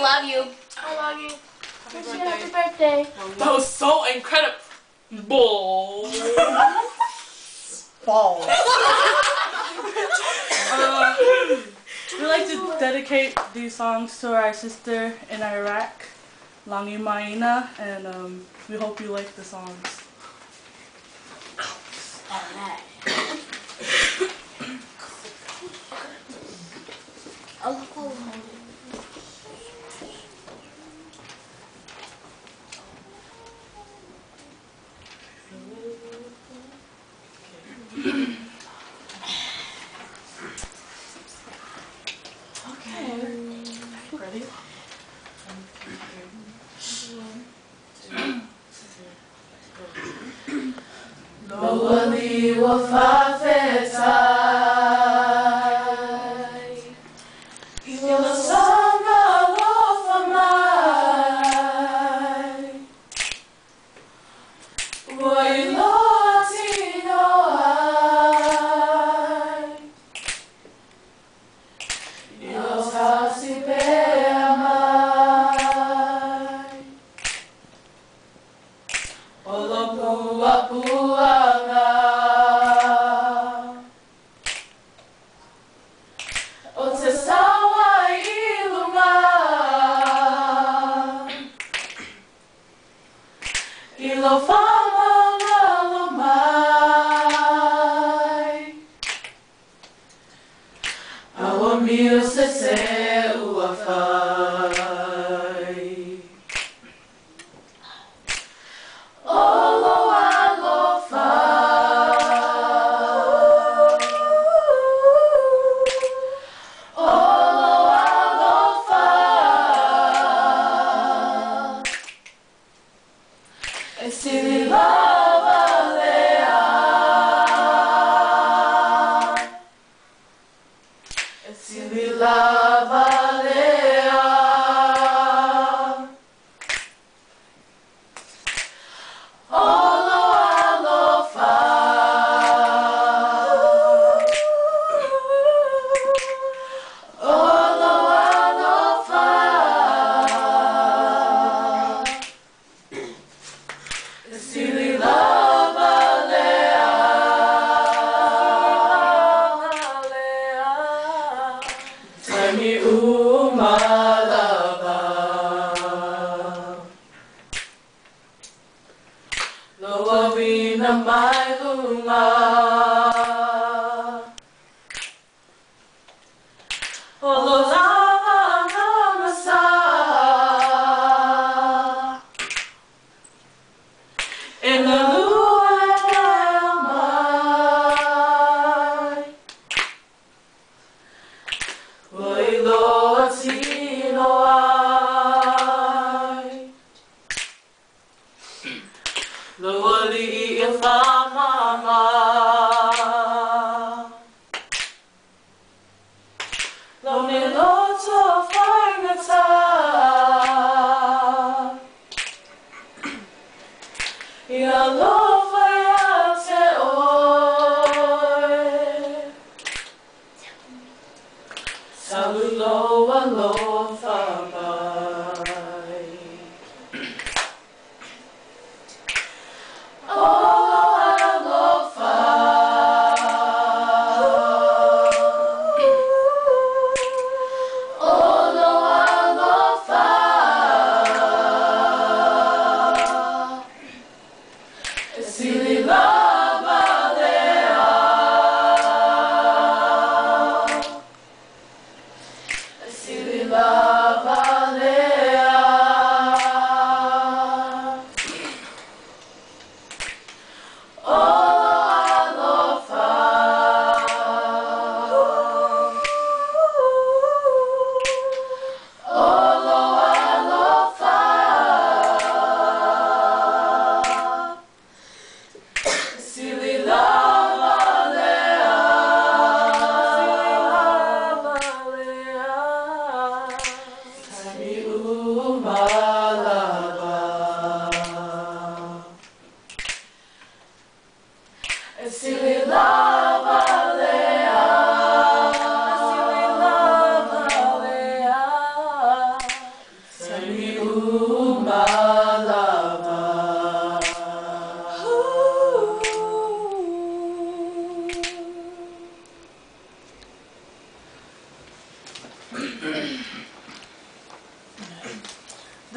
love you. I love you. Happy birthday. That was so incredible. Balls. We like to dedicate these songs to our sister in Iraq, Lagimaina, and we hope you like the songs. Ready? Lowali wa faatasi, ilo sanga alofa mai, wa ilo tino ai, ilo tasi pea mai, olo pua pua.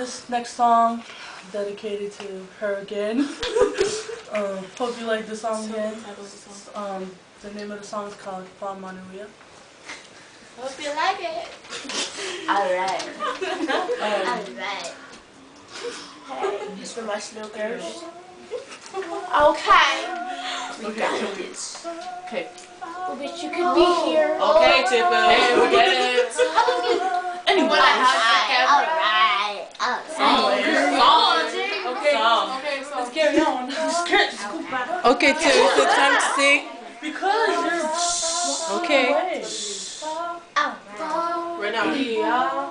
this next song dedicated to her again. Hope you like the song again. The name of the song is called Manuia. Hope you like it. Alright. Alright. Hey, it's for my snookers. Okay. We got this. Okay. Well, bitch, you could be here. Okay, Tippa. Hey, we get it. Anyway, Alright. Okay. Let's carry on. Okay, Tippa. Is it time to sing? Because you're Okay. Alright. Right now, yeah.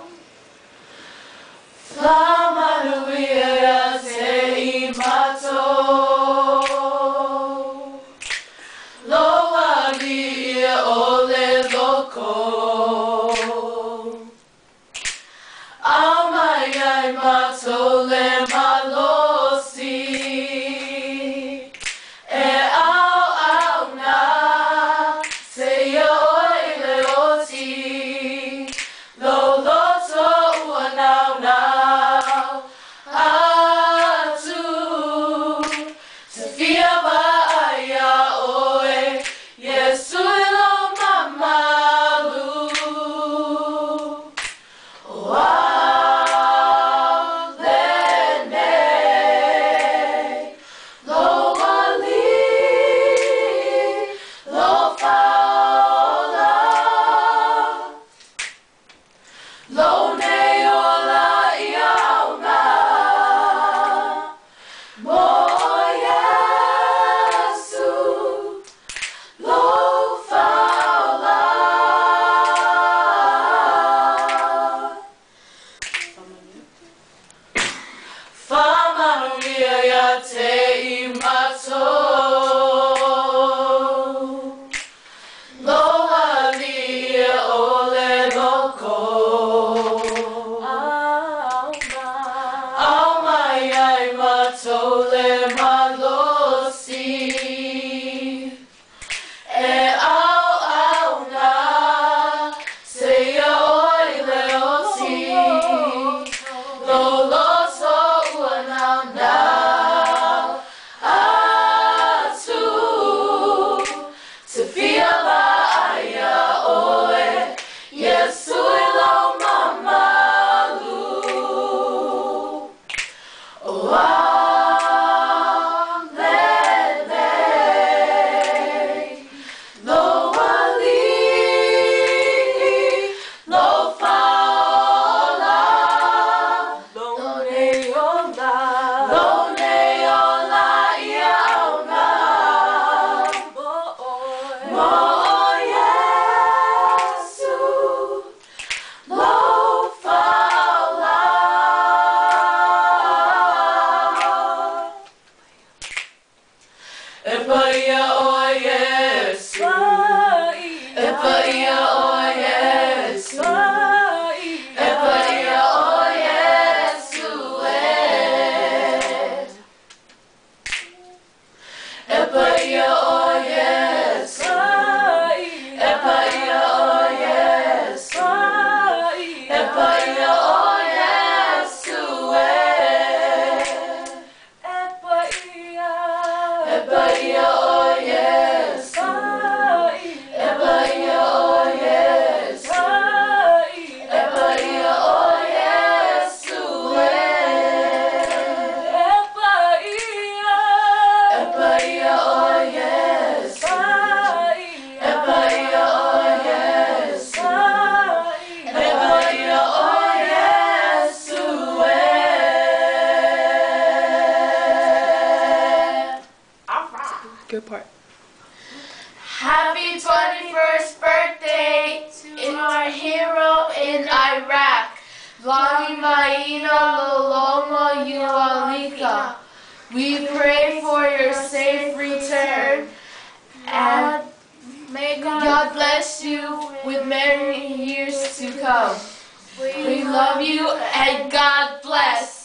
Manuia te imato Loagia ole loko Amai mato le malosi E au na Se yo ele oti Loloto ua nau nau Atu Te fia baia oe Yesu ilo mamalu Oalene Lo wali Lo faola Lo neola iauna Mo Yesu Lo faola Manuia ya te imato Loalia ole loko Aumai ai mato le malosi E au na Se oi le oti Loloto ua nau nau Atu Te fia baia oe Yesu ilo mamalu Oalele Lo wali Lo faola Lo neola iauna Mo Yesu Lo faola E paia o Yesu E paia o Yesu E paia o Yesu E paia o Yesu E paia o Yesu E paia o Yesu E paia o Yesu E paia o Yesu E paia o Yesu E paia o Yesu E paia o Yesu E paia o Yesu Good part. Happy 21st birthday to our hero in Iraq. Lagimaina Ualika. We pray for your safe return and may God bless you with many years to come. We love you and God bless.